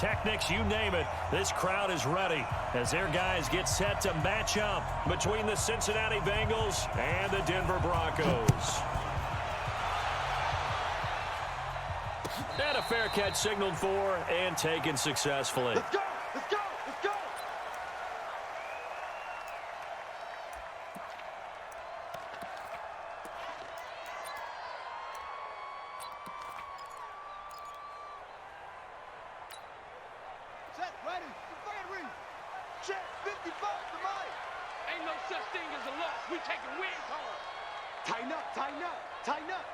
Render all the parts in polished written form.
pyrotechnics, you name it. This crowd is ready as their guys get set to match up between the Cincinnati Bengals and the Denver Broncos. And a fair catch signaled for and taken successfully. Let's go! Let's go! Let's go! Set, ready, fire read. Check, 55 to Mike. Ain't no such thing as a loss. We taking wins home. Tighten up, tighten up, tighten up.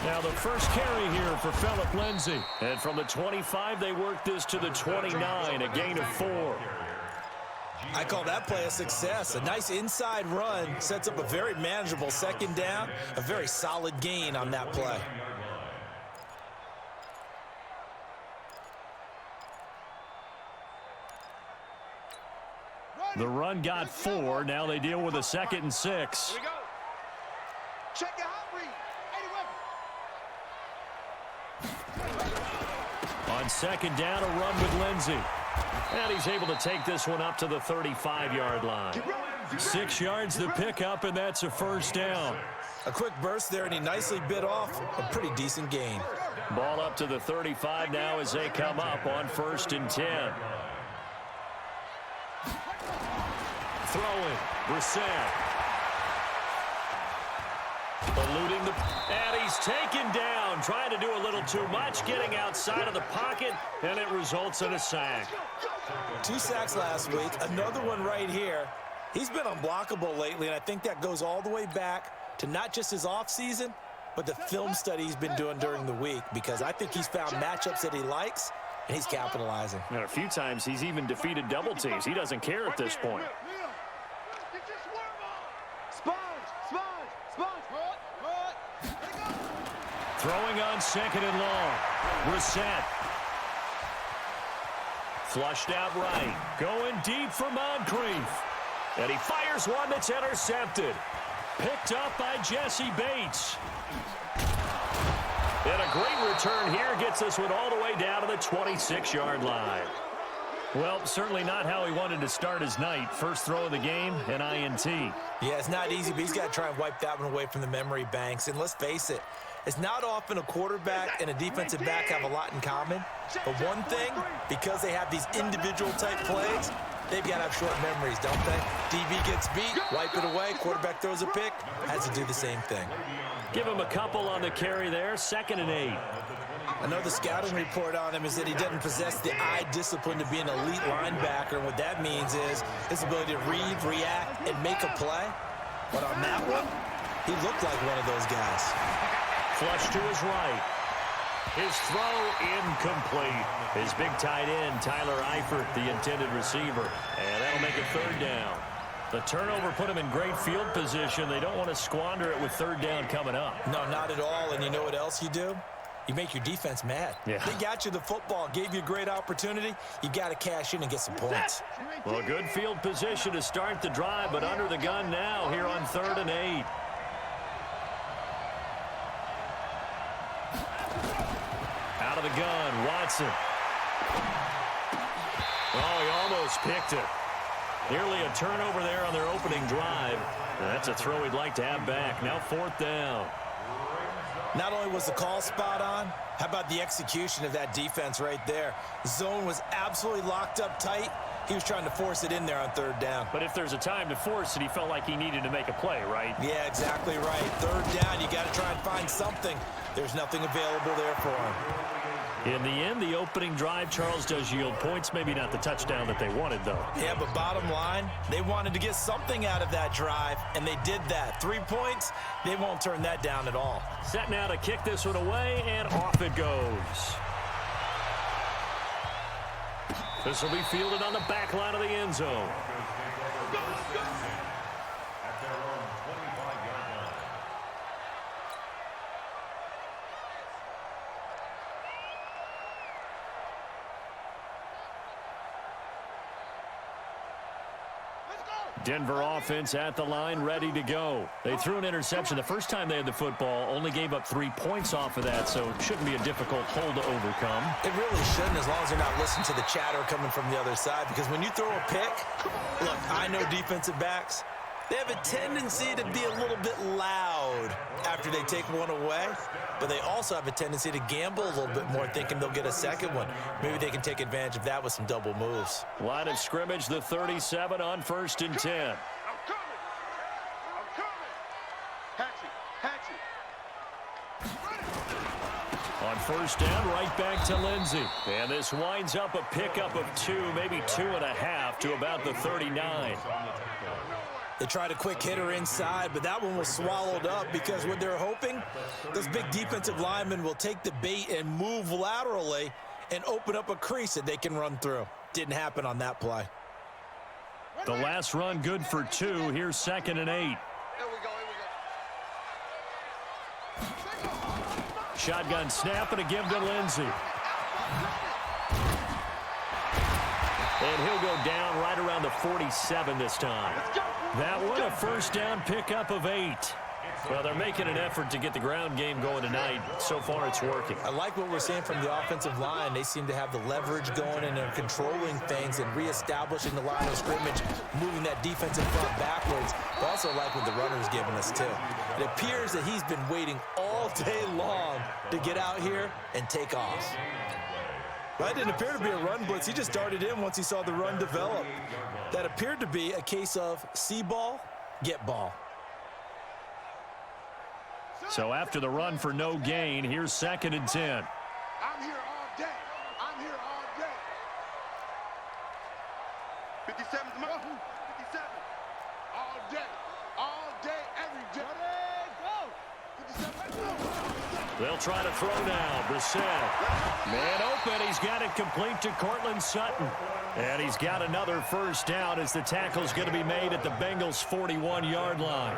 Now the first carry here for Phillip Lindsay. And from the 25, they work this to the 29, a gain of 4. I call that play a success. A nice inside run sets up a very manageable second down. A very solid gain on that play. The run got 4. Now they deal with a 2nd and 6. Here we go. Check your hot read. 80 weapon. On 2nd down, a run with Lindsay. And he's able to take this one up to the 35-yard line. 6 yards the pickup, and that's a 1st down. A quick burst there, and he nicely bit off a pretty decent gain. Ball up to the 35 now as they come up on 1st and 10. Throwing, Brissett. Eluding the, and he's taken down, trying to do a little too much, getting outside of the pocket, and it results in a sack. 2 sacks last week, another one right here. He's been unblockable lately, and I think that goes all the way back to not just his offseason, but the film study he's been doing during the week, because I think he's found matchups that he likes, and he's capitalizing. And a few times he's even defeated double teams. He doesn't care at this point. Throwing on 2nd and long. Brissett. Flushed out right. Going deep for Moncrief. And he fires one that's intercepted. Picked up by Jesse Bates. And a great return here gets this one all the way down to the 26-yard line. Well, certainly not how he wanted to start his night. First throw of the game, an INT. Yeah, it's not easy, but he's got to try and wipe that one away from the memory banks. And let's face it, it's not often a quarterback and a defensive back have a lot in common. But one thing, because they have these individual type plays, they've got to have short memories, don't they? DB gets beat, wipe it away, quarterback throws a pick, has to do the same thing. Give him a couple on the carry there, 2nd and 8. Another scouting report on him is that he doesn't possess the eye discipline to be an elite linebacker. And what that means is his ability to read, react, and make a play. But on that one, he looked like one of those guys. Flush to his right. His throw incomplete. His big tight end, Tyler Eifert, the intended receiver. And that'll make it 3rd down. The turnover put him in great field position. They don't want to squander it with 3rd down coming up. No, not at all. And you know what else you do? You make your defense mad. Yeah. They got you the football, gave you a great opportunity. You got to cash in and get some points. Well, good field position to start the drive, but under the gun now here on 3rd and 8. Out of the gun, Watson. Oh, he almost picked it. Nearly a turnover there on their opening drive. And that's a throw he'd like to have back. Now 4th down. Not only was the call spot on, how about the execution of that defense right there? Zone was absolutely locked up tight. He was trying to force it in there on 3rd down. But if there's a time to force it, he felt like he needed to make a play, right? Yeah, exactly right. 3rd down, you got to try and find something. There's nothing available there for him. In the end, the opening drive, Charles, does yield points. Maybe not the touchdown that they wanted, though. Yeah, but bottom line, they wanted to get something out of that drive, and they did that. 3 points, they won't turn that down at all. Set now to kick this one away, and off it goes. This will be fielded on the back line of the end zone. Let's go! Denver offense at the line, ready to go. They threw an interception the first time they had the football, only gave up 3 points off of that, so it shouldn't be a difficult hole to overcome. It really shouldn't, as long as you're not listening to the chatter coming from the other side, because when you throw a pick, look, I know defensive backs, they have a tendency to be a little bit loud after they take one away, but they also have a tendency to gamble a little bit more, thinking they'll get a second one. Maybe they can take advantage of that with some double moves. Line of scrimmage, the 37 on 1st and 10. I'm coming. Hatchet. On 1st down, right back to Lindsey. And this winds up a pickup of 2, maybe 2.5 to about the 39. They tried a quick hitter inside, but that one was swallowed up because what they're hoping, those big defensive linemen will take the bait and move laterally and open up a crease that they can run through. Didn't happen on that play. The last run good for 2. Here's 2nd and 8. Here we go. Shotgun snap and a give to Lindsey. And he'll go down right around the 47 this time. That one, a 1st down pickup of 8. Well, they're making an effort to get the ground game going tonight. So far, it's working. I like what we're seeing from the offensive line. They seem to have the leverage going and they're controlling things and reestablishing the line of scrimmage, moving that defensive front backwards. But also like what the runner's giving us, too. It appears that he's been waiting all day long to get out here and take off. That didn't appear to be a run blitz. He just darted in once he saw the run develop. That appeared to be a case of see ball, get ball. So after the run for no gain, here's 2nd and 10. I'm here all day. 57's my 57. All day, every day. Go. 57. They'll try to throw now. Brissett. Man open. He's got it complete to Cortland Sutton. And he's got another 1st down as the tackle's going to be made at the Bengals' 41-yard line.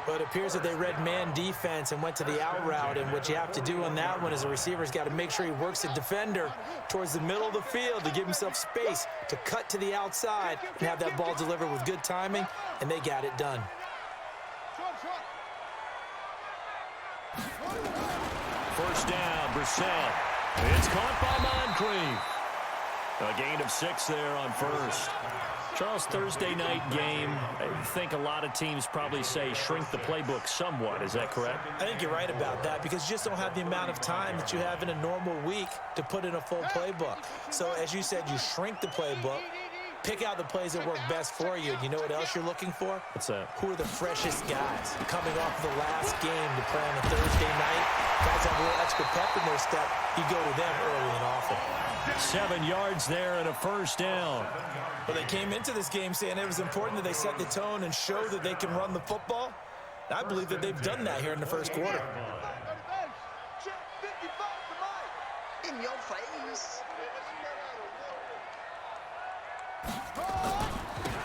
But it appears that they read man defense and went to the out route, and what you have to do on that one is the receiver's got to make sure he works the defender towards the middle of the field to give himself space to cut to the outside and have that ball delivered with good timing, and they got it done. 1st down, Brissett. It's caught by Moncrief. A gain of 6 there on 1st. Charles, Thursday night game, I think a lot of teams probably say shrink the playbook somewhat. Is that correct? I think you're right about that because you just don't have the amount of time that you have in a normal week to put in a full playbook. So as you said, you shrink the playbook, pick out the plays that work best for you. You know what else you're looking for? What's that? Who are the freshest guys coming off the last game to play on a Thursday night? Guys have a little extra pep in their step. You go to them early and often. 7 yards there and a 1st down. But they came into this game saying it was important that they set the tone and show that they can run the football. I believe that they've done that here in the 1st quarter. In your face.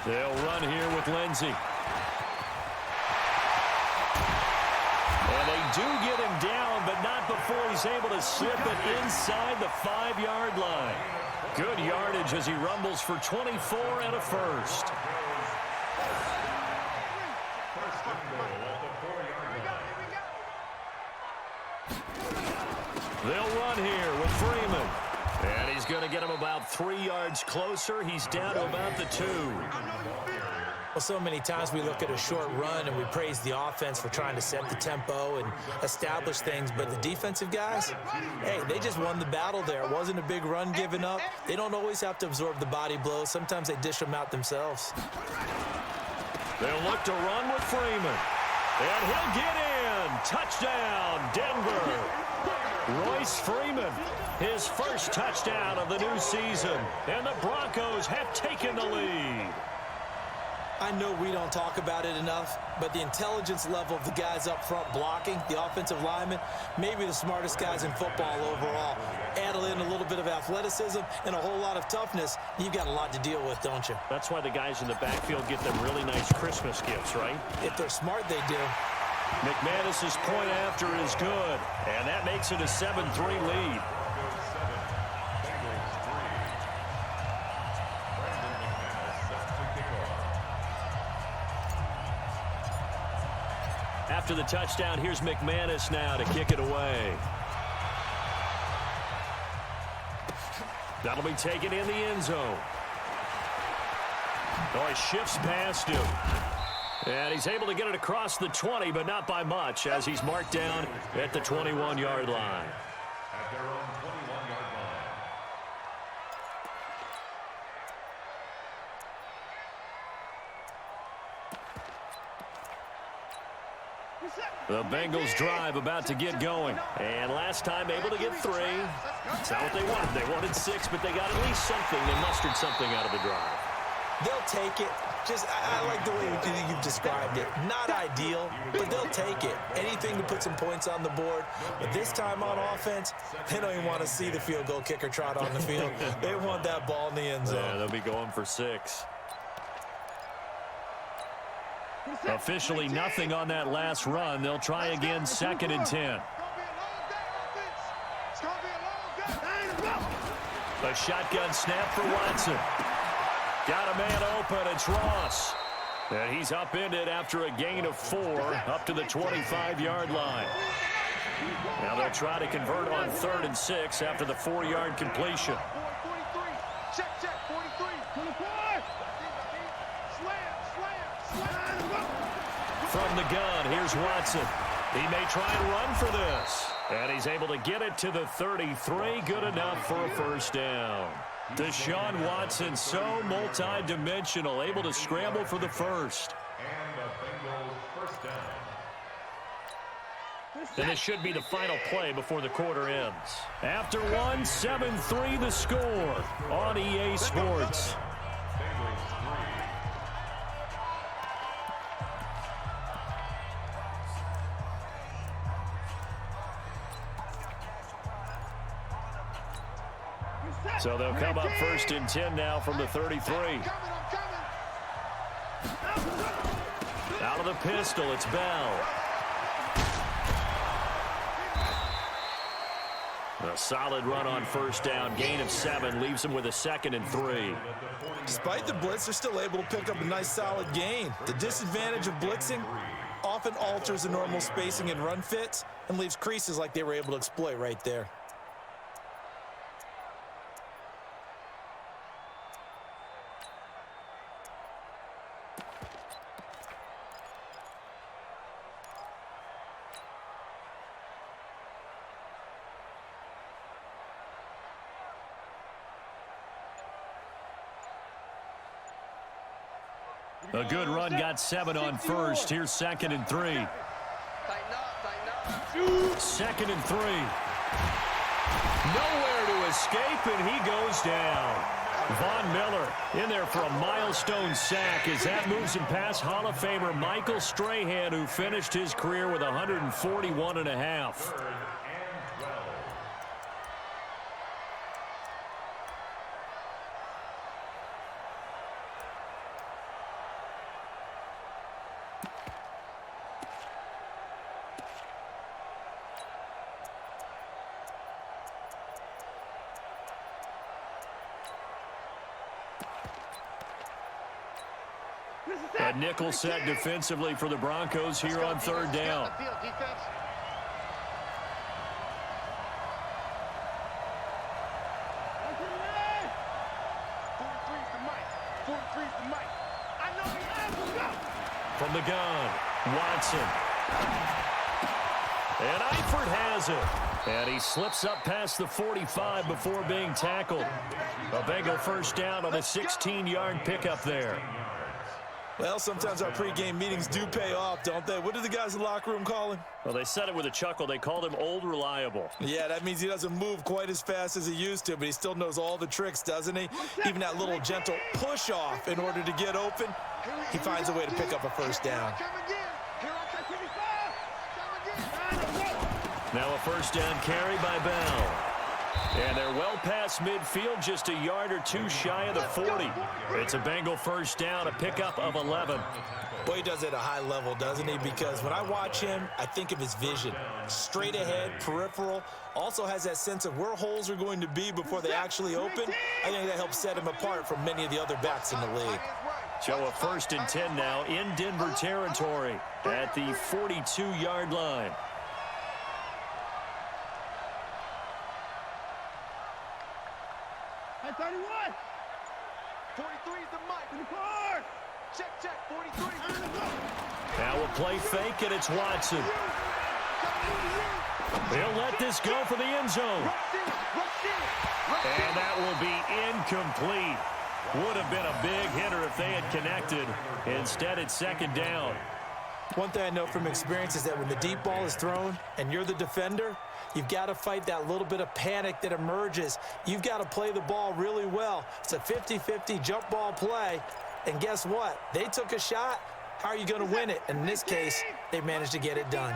They'll run here with Lindsey. And they do get him down, but not before he's able to slip it inside the 5-yard line. Good yardage as he rumbles for 24 and a 1st. They'll run here with Freeman. And he's going to get him about 3 yards closer. He's down to about the 2. Well, so many times we look at a short run and we praise the offense for trying to set the tempo and establish things, but the defensive guys, hey, they just won the battle there. It wasn't a big run given up. They don't always have to absorb the body blows. Sometimes they dish them out themselves. They'll look to run with Freeman. And he'll get in. Touchdown, Denver. Royce Freeman, his 1st touchdown of the new season. And the Broncos have taken the lead. I know we don't talk about it enough, but the intelligence level of the guys up front blocking, the offensive linemen, maybe the smartest guys in football overall. Add in a little bit of athleticism and a whole lot of toughness, you've got a lot to deal with, don't you? That's why the guys in the backfield get them really nice Christmas gifts, right? If they're smart, they do. McManus's point after is good, and that makes it a 7-3 lead. After the touchdown, here's McManus now to kick it away. That'll be taken in the end zone. Oh, he shifts past him. And he's able to get it across the 20, but not by much, as he's marked down at the 21-yard line. At their own 21-yard line. The Bengals drive about to get going. And last time able to get 3. That's not what they wanted. They wanted 6, but they got at least something. They mustered something out of the drive. They'll take it. I like the way you've described it. Not ideal, but they'll take it. Anything to put some points on the board. But this time on offense, they don't even want to see the field goal kicker trot on the field. They want that ball in the end zone. Yeah, they'll be going for 6. Officially nothing on that last run. They'll try again, 2nd and 10. A shotgun snap for Watson. Got a man open. It's Ross. And he's upended after a gain of 4 up to the 25-yard line. Now they'll try to convert on 3rd and 6 after the 4-yard completion. Check, 43. From the gun, here's Watson. He may try and run for this. And he's able to get it to the 33. Good enough for a first down. Deshaun Watson, so multi-dimensional, able to scramble for the first. And the Bengals first down. And this should be the final play before the quarter ends. After one, 7-3 the score on EA Sports. Bengals 3. So they'll come up 1st and 10 now from the 33. Out of the pistol, it's Bell. A solid run on first down. Gain of 7 leaves him with a 2nd and 3. Despite the blitz, they're still able to pick up a nice solid gain. The disadvantage of blitzing often alters the normal spacing and run fits and leaves creases like they were able to exploit right there. A good run, got 7 on first. Here's 2nd and 3. 2nd and 3. Nowhere to escape, and he goes down. Von Miller in there for a milestone sack as that moves him past Hall of Famer Michael Strahan, who finished his career with 141.5. A nickel set defensively for the Broncos here on 3rd down. From the gun, Watson. And Eifert has it. And he slips up past the 45 before being tackled. A Bengal first down on a 16-yard pickup there. Well, sometimes our pregame meetings do pay off, don't they? What did the guys in the locker room call him? Well, they said it with a chuckle. They called him Old Reliable. Yeah, that means he doesn't move quite as fast as he used to, but he still knows all the tricks, doesn't he? Even that little gentle push-off in order to get open, he finds a way to pick up a first down. Now a first down carry by Bell. And they're well past midfield, just a yard or two shy of the 40. It's a Bengal first down, a pickup of 11. Boy, he does it at a high level, doesn't he? Because when I watch him, I think of his vision. Straight ahead, peripheral, also has that sense of where holes are going to be before they actually open. I think that helps set him apart from many of the other backs in the league. So a 1st and 10 now in Denver territory at the 42-yard line. Hey, 31. 43 is the mic. In the car. Check, 43. Now a play fake, and it's Watson. They'll let this go for the end zone. And that will be incomplete. Would have been a big hitter if they had connected. Instead, it's 2nd down. One thing I know from experience is that when the deep ball is thrown and you're the defender, you've got to fight that little bit of panic that emerges. You've got to play the ball really well. It's a 50-50 jump ball play. And guess what? They took a shot. How are you going to win it? And in this case, they managed to get it done.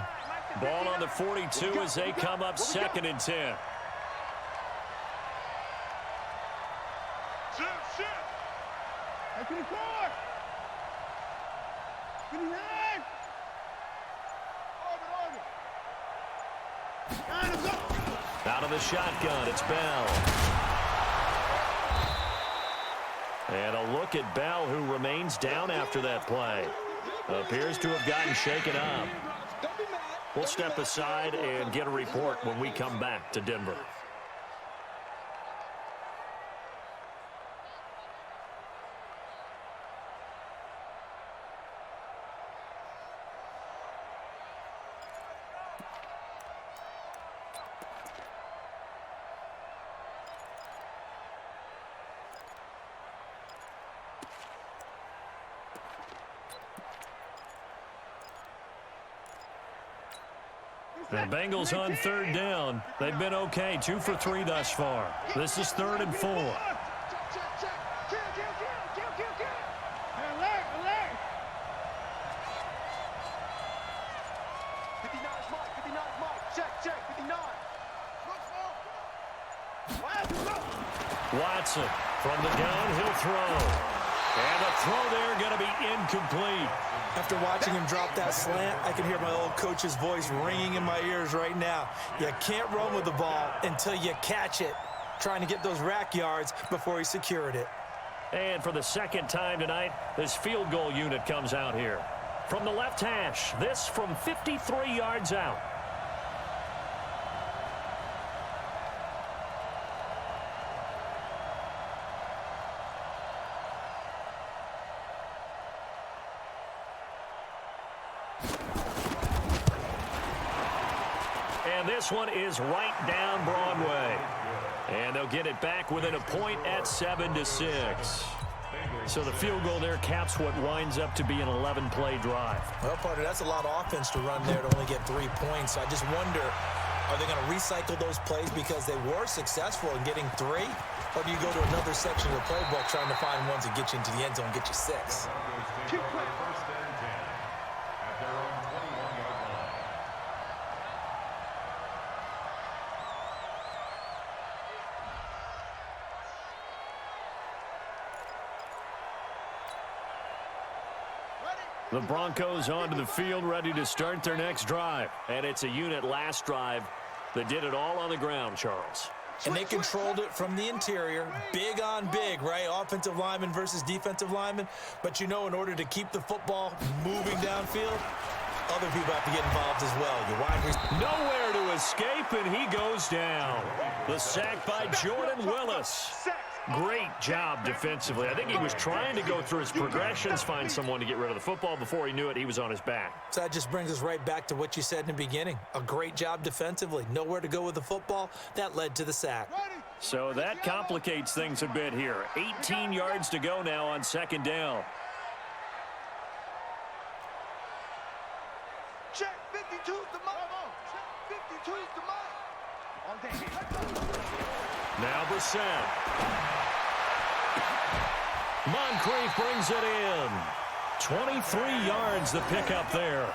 Ball on the 42 as they come up 2nd and 10. Hey, 24. 29. Out of the shotgun, it's Bell. And a look at Bell, who remains down after that play. Appears to have gotten shaken up. We'll step aside and get a report when we come back to Denver. The Bengals on 3rd down. They've been okay, 2 for 3 thus far. This is 3rd and 4. Alert. 59's Mike. Check, 59. Watson from the gun, he'll throw. And the throw there going to be incomplete. After watching him drop that slant, I can hear my old coach's voice ringing in my ears right now. You can't run with the ball until you catch it. Trying to get those rack yards before he secured it. And for the 2nd time tonight, this field goal unit comes out here. From the left hash, this from 53 yards out. And this one is right down Broadway. And they'll get it back within a point at 7-6. So the field goal there caps what winds up to be an 11-play drive. Well, partner, that's a lot of offense to run there to only get 3 points. So I just wonder, are they going to recycle those plays because they were successful in getting 3? Or do you go to another section of the playbook trying to find ones that get you into the end zone and get you 6? The Broncos onto the field, ready to start their next drive. And it's a unit last drive that did it all on the ground, Charles. And they controlled it from the interior. Big on big, right? Offensive lineman versus defensive lineman. But, you know, in order to keep the football moving downfield, other people have to get involved as well. Your wide receiver. Nowhere to escape, and he goes down. The sack by Jordan Willis. Great job defensively. I think he was trying to go through his progressions, find someone to get rid of the football. Before he knew it, he was on his back. So that just brings us right back to what you said in the beginning. A great job defensively. Nowhere to go with the football. That led to the sack. So that complicates things a bit here. 18 yards to go now on 2nd down. Check, 52's the mark. Check, 52's the mark. On day. Now Brissett. Moncrief brings it in. 23 yards the pickup there.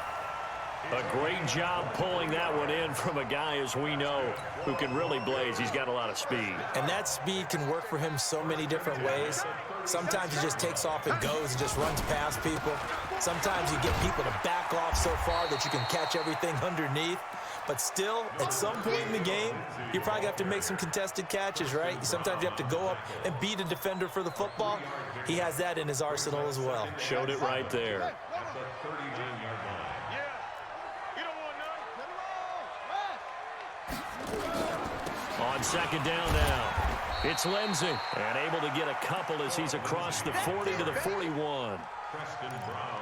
A great job pulling that one in from a guy, as we know, who can really blaze. He's got a lot of speed. And that speed can work for him so many different ways. Sometimes he just takes off and goes and just runs past people. Sometimes you get people to back off so far that you can catch everything underneath. But still, at some point in the game, you probably have to make some contested catches, right? Sometimes you have to go up and beat a defender for the football. He has that in his arsenal as well. Showed it right there. At the 39-yard line. On second down now, it's Lindsey, and able to get a couple as he's across the 40 to the 41.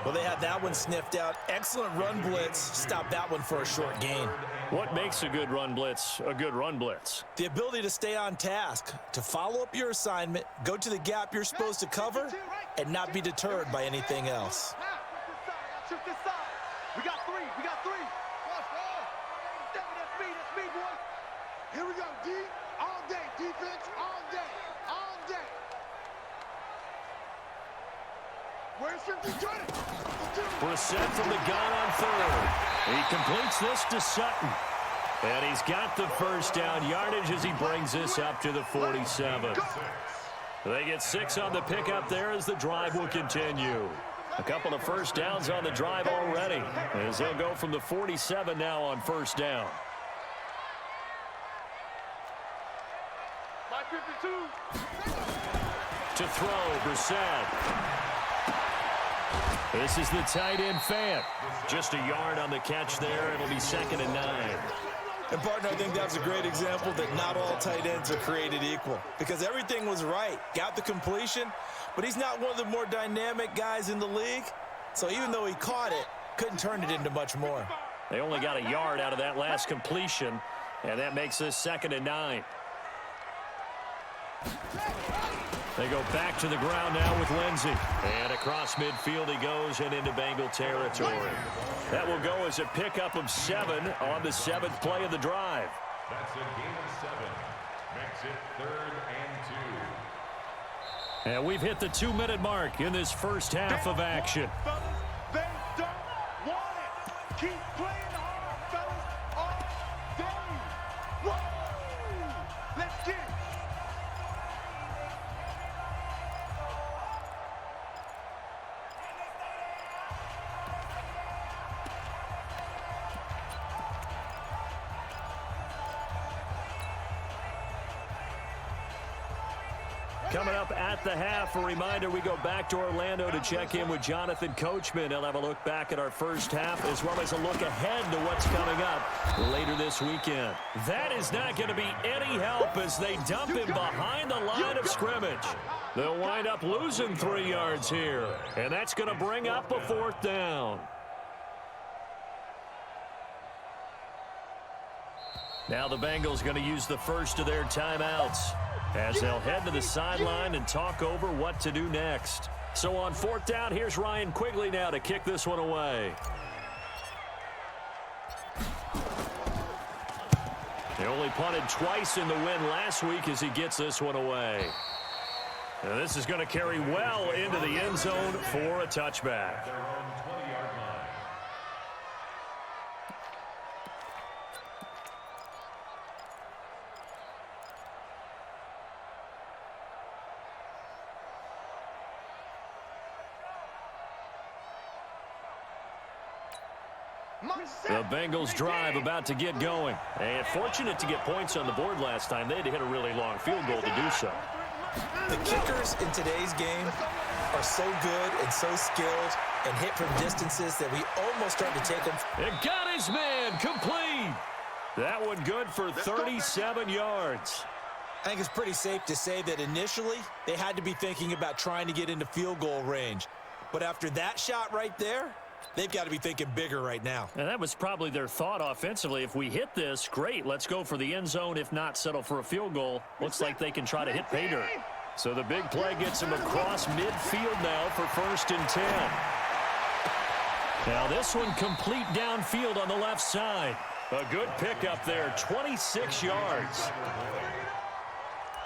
Well, they had that one sniffed out. Excellent run blitz. Stopped that one for a short gain. What makes a good run blitz a good run blitz? The ability to stay on task, to follow up your assignment, go to the gap you're supposed to cover, and not be deterred by anything else. We got three. That's me, boy. Here we go, D. All day. Defense, all day. Where's 50-20? Brissett from the gun on third. He completes this to Sutton. And he's got the first down yardage as he brings this up to the 47. They get 6 on the pickup there as the drive will continue. A couple of first downs on the drive already, as they'll go from the 47 now on first down. My 52. To throw, Brissett. This is the tight end Fant. Just a yard on the catch there. It'll be 2nd and 9. And, partner, I think that was a great example that not all tight ends are created equal, because everything was right. Got the completion, but he's not one of the more dynamic guys in the league. So even though he caught it, couldn't turn it into much more. They only got a yard out of that last completion, and that makes this 2nd and 9. They go back to the ground now with Lindsey. And across midfield he goes and into Bengal territory. That will go as a pickup of 7 on the 7th play of the drive. That's a gain of 7. Makes it 3rd and 2. And we've hit the 2-minute mark in this first half of action. They don't want it. Keep playing hard, fellas, all day. Woo! Let's get it. Coming up at the half, a reminder, we go back to Orlando to check in with Jonathan Coachman. He'll have a look back at our first half, as well as a look ahead to what's coming up later this weekend. That is not going to be any help as they dump him behind the line of scrimmage. They'll wind up losing 3 yards here, and that's going to bring up a 4th down. Now the Bengals going to use the first of their timeouts, as they'll head to the sideline and talk over what to do next. So on 4th down, here's Ryan Quigley now to kick this one away. They only punted twice in the win last week as he gets this one away. Now this is going to carry well into the end zone for a touchback. Their own 20-yard line. The Bengals drive about to get going. And fortunate to get points on the board last time. They had to hit a really long field goal to do so. The kickers in today's game are so good and so skilled and hit from distances that we almost start to take them. And got his man complete. That one good for 37 yards. I think it's pretty safe to say that initially they had to be thinking about trying to get into field goal range. But after that shot right there, they've got to be thinking bigger right now. And that was probably their thought offensively. If we hit this, great. Let's go for the end zone. If not, settle for a field goal. Looks like they can try to hit pay dirt. So the big play gets them across midfield now for 1st and 10. Now this one complete downfield on the left side. A good pickup there, 26 yards.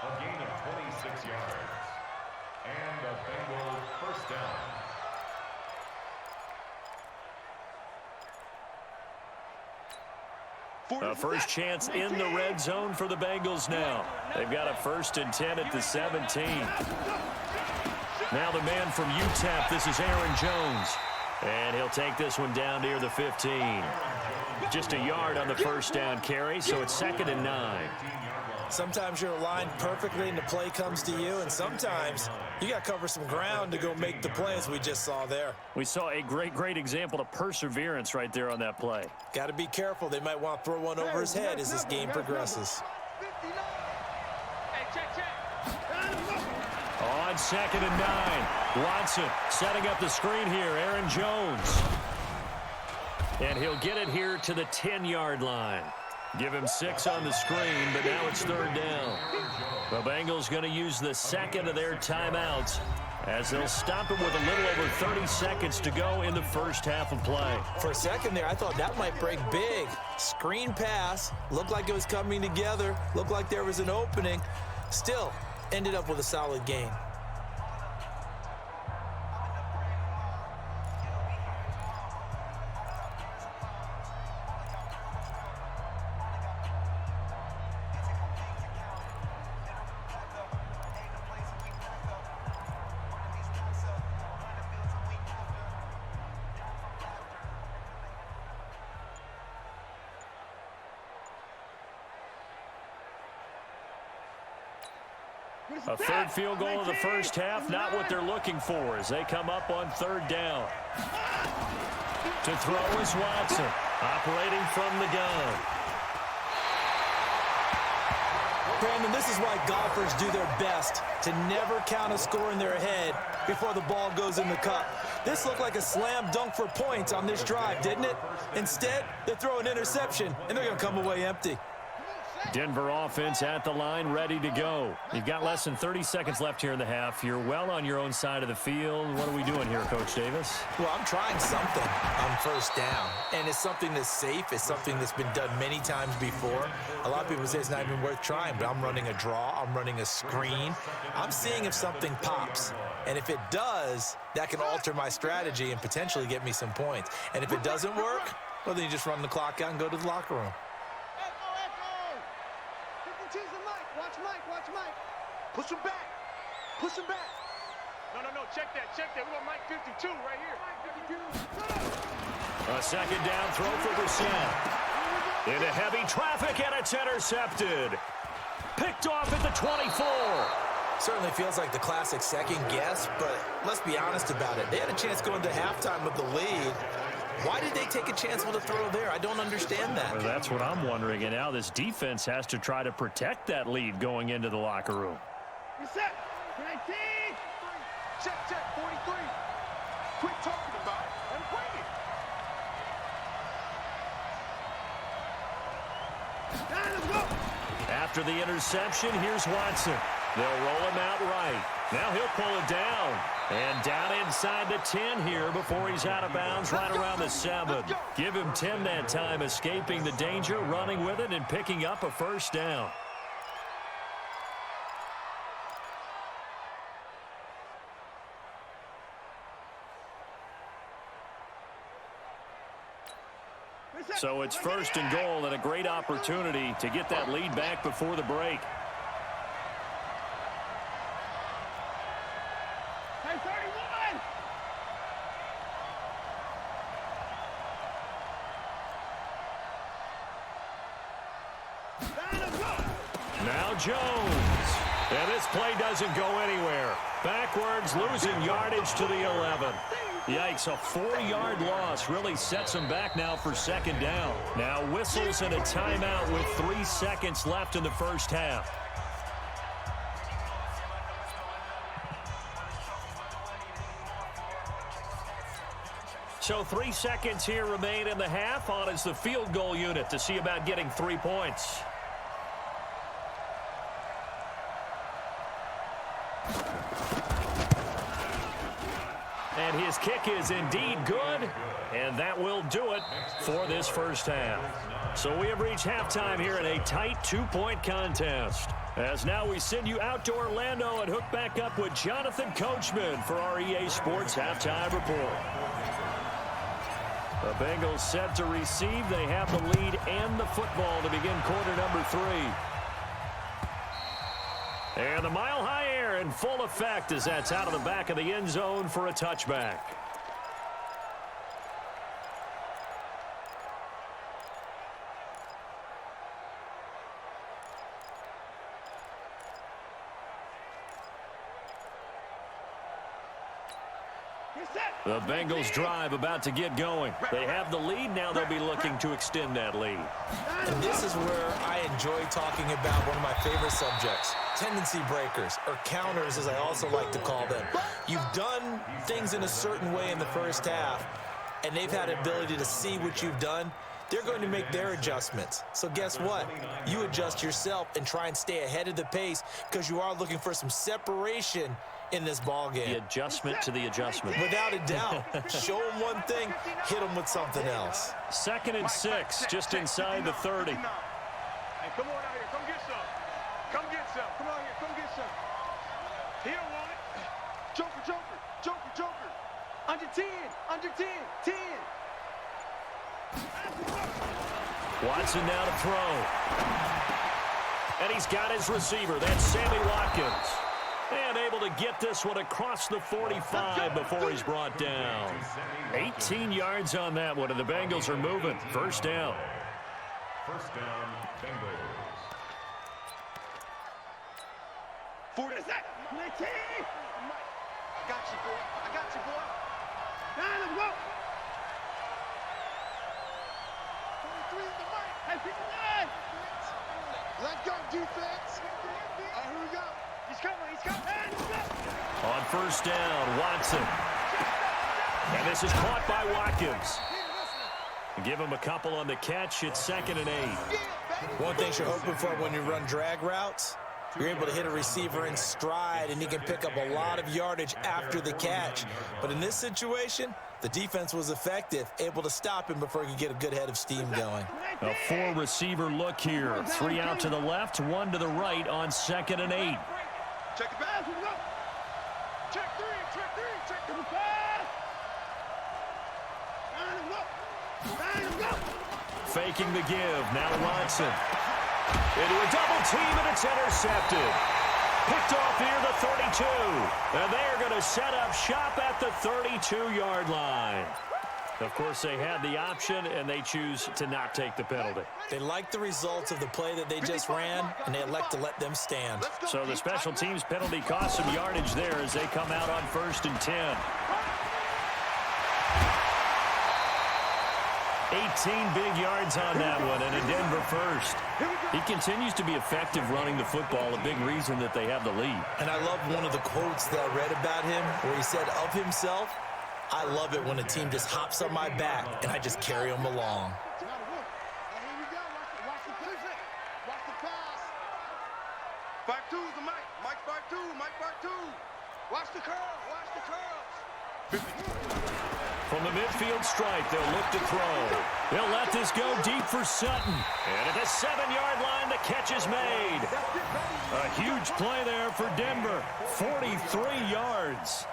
A gain of 26 yards. And a Bengals first down. A first chance in the red zone for the Bengals now. They've got a 1st and 10 at the 17. Now the man from UTEP, this is Aaron Jones. And he'll take this one down near the 15. Just a yard on the first down carry, so it's 2nd and 9. Sometimes you're aligned perfectly and the play comes to you, and sometimes you got to cover some ground to go make the play, as we just saw there. We saw a great example of perseverance right there on that play. Got to be careful. They might want to throw one over his head as this game progresses. Hey, check. On 2nd and 9, Watson setting up the screen here, Aaron Jones. And he'll get it here to the 10-yard line. Give him 6 on the screen, but now it's 3rd down. The Bengals going to use the 2nd of their timeouts as they'll stop it with a little over 30 seconds to go in the first half of play. For a second there, I thought that might break big. Screen pass, looked like it was coming together, looked like there was an opening. Still, ended up with a solid gain. A 3rd field goal of the first half, not what they're looking for as they come up on 3rd down. To throw is Watson, operating from the gun. Brandon, this is why golfers do their best to never count a score in their head before the ball goes in the cup. This looked like a slam dunk for points on this drive, didn't it? Instead, they throw an interception, and they're going to come away empty. Denver offense at the line, ready to go. You've got less than 30 seconds left here in the half. You're well on your own side of the field. What are we doing here, Coach Davis? Well, I'm trying something on 1st down, and it's something that's safe. It's something that's been done many times before. A lot of people say it's not even worth trying, but I'm running a draw. I'm running a screen. I'm seeing if something pops, and if it does, that can alter my strategy and potentially get me some points. And if it doesn't work, well, then you just run the clock out and go to the locker room. Push him back. Push him back. No, check that. We want Mike 52 right here. A 2nd down throw for Brissett. Into heavy traffic, and it's intercepted. Picked off at the 24. Certainly feels like the classic second guess, but let's be honest about it. They had a chance going to halftime with the lead. Why did they take a chance with a throw there? I don't understand that. Well, that's what I'm wondering, and now this defense has to try to protect that lead going into the locker room. Reset. 19. Check. 43. Quit talking about it and bring it. Let's go. After the interception, here's Watson. They'll roll him out right. Now he'll pull it down. And down inside the 10 here before he's out of bounds right around the 7. Give him 10 that time, escaping the danger, running with it, and picking up a 1st down. So it's 1st and goal, and a great opportunity to get that lead back before the break. Hey, 31. Now Jones. And this play doesn't go anywhere. Backwards, losing yardage to the 11. Yikes, a 4-yard loss really sets him back now for 2nd down. Now whistles and a timeout with 3 seconds left in the first half. So 3 seconds here remain in the half. On is the field goal unit to see about getting 3 points. And his kick is indeed good, and that will do it for this first half. So we have reached halftime here in a tight 2-point contest. As now we send you out to Orlando and hook back up with Jonathan Coachman for our EA Sports Halftime Report. The Bengals set to receive. They have the lead and the football to begin quarter number 3. And the mile-high air in full effect as that's out of the back of the end zone for a touchback. The Bengals drive about to get going. They have the lead. Now they'll be looking to extend that lead. And this is where I enjoy talking about one of my favorite subjects, tendency breakers, or counters as I also like to call them. You've done things in a certain way in the first half, and they've had the ability to see what you've done. They're going to make their adjustments. So guess what? You adjust yourself and try and stay ahead of the pace because you are looking for some separation in this ball game. The adjustment to the adjustment. Without a doubt. Show them one thing, hit them with something else. 2nd and 6, just inside the 30. Hey, come on out here. Come get some. Come get some. Come out here. Come get some. He don't want it. Joker, Joker. Joker, Joker. Under 10. Under 10. 10. Watson now to throw. And he's got his receiver. That's Sammy Watkins. And able to get this one across the 45 before he's brought down. 18 yards on that one, and the Bengals are moving. First down. First down, Bengals. For the sack. I got you, boy. I got you, boy. Now let's go. 23 in the mic. Hey, 59. Let's go, defense. All right, here we go. He's coming. He's coming. On first down, Watson. And this is caught by Watkins. Give him a couple on the catch. It's 2nd and 8. One thing you're hoping for when you run drag routes, you're able to hit a receiver in stride, and he can pick up a lot of yardage after the catch. But in this situation, the defense was effective, able to stop him before he could get a good head of steam going. A 4-receiver look here. 3 out to the left, 1 to the right on 2nd and 8. Check the pass. Check 3. Check 3. Check the pass. Faking the give. Now Watson. Into a double team, and it's intercepted. Picked off near the 32. And they're going to set up shop at the 32-yard line. Of course, they had the option, and they choose to not take the penalty. They like the results of the play that they just ran, and they elect to let them stand. So the special teams penalty cost some yardage there as they come out on 1st and 10. 18 big yards on that one, and a Denver first. He continues to be effective running the football, a big reason that they have the lead. And I love one of the quotes that I read about him where he said of himself, "I love it when a team just hops on my back and I just carry them along." Back two, the mic. Mike back two. Mike back two. Watch the curl. Watch the curls. From the midfield stripe, they'll look to throw. They'll let this go deep for Sutton. And at the 7-yard line, the catch is made. A huge play there for Denver. 43 yards.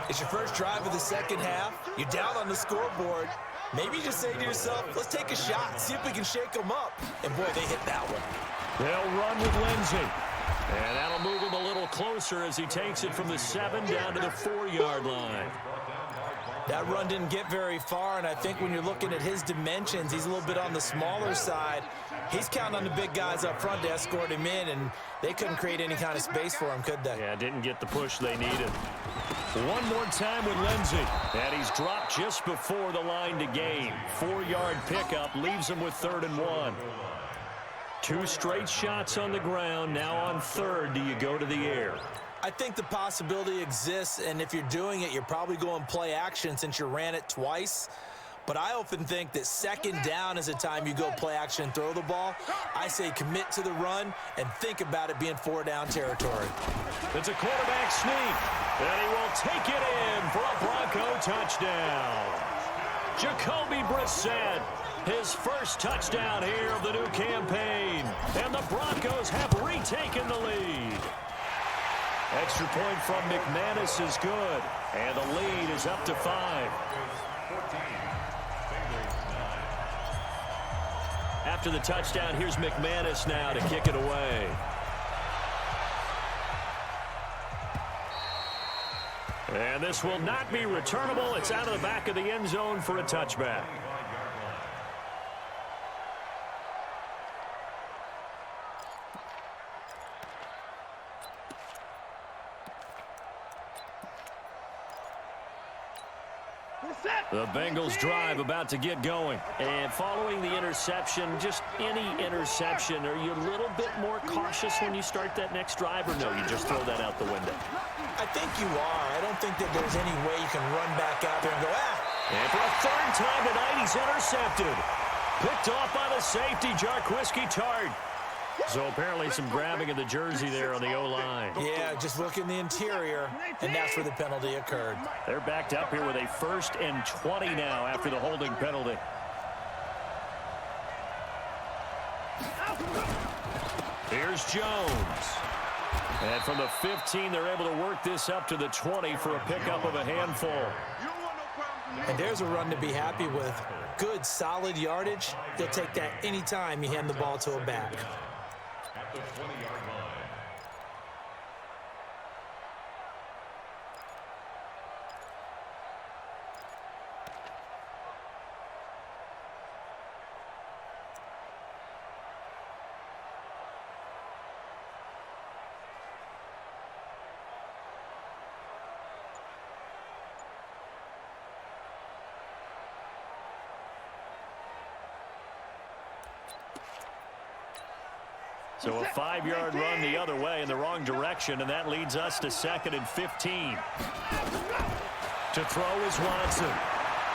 It's your first drive of the second half. You're down on the scoreboard. Maybe you just say to yourself, let's take a shot, see if we can shake them up. And boy, they hit that one. They'll run with Lindsey. And that'll move him a little closer as he takes it from the 7 down to the 4-yard line. That run didn't get very far, and I think when you're looking at his dimensions, he's a little bit on the smaller side. He's counting on the big guys up front to escort him in, and they couldn't create any kind of space for him, could they? Yeah, didn't get the push they needed. One more time with Lindsey, and he's dropped just before the line to gain. 4-yard pickup leaves him with 3rd and 1. 2 straight shots on the ground. Now on 3rd, do you go to the air? I think the possibility exists, and if you're doing it, you're probably going play action since you ran it twice. But I often think that 2nd down is a time you go play action and throw the ball. I say commit to the run and think about it being 4-down territory. It's a quarterback sneak, and he will take it in for a Bronco touchdown. Jacoby Brissett, his first touchdown here of the new campaign, and the Broncos have retaken the lead. Extra point from McManus is good, and the lead is up to 5. After the touchdown, here's McManus now to kick it away. And this will not be returnable. It's out of the back of the end zone for a touchback. The Bengals drive about to get going. And following the interception, just any interception, are you a little bit more cautious when you start that next drive, or no, you just throw that out the window? I think you are. I don't think that there's any way you can run back out there and go, And for a third time tonight, he's intercepted. Picked off by the safety, Jarquiski Tart. So apparently some grabbing of the jersey there on the O-line. Yeah, just look in the interior, and that's where the penalty occurred. They're backed up here with a 1st and 20 now after the holding penalty. Here's Jones. And from the 15, they're able to work this up to the 20 for a pickup of a handful. And there's a run to be happy with. Good, solid yardage. You'll take that anytime you hand the ball to a back. At the 20-yard line. So a 5-yard run the other way in the wrong direction, and that leads us to 2nd and 15. To throw is Watson.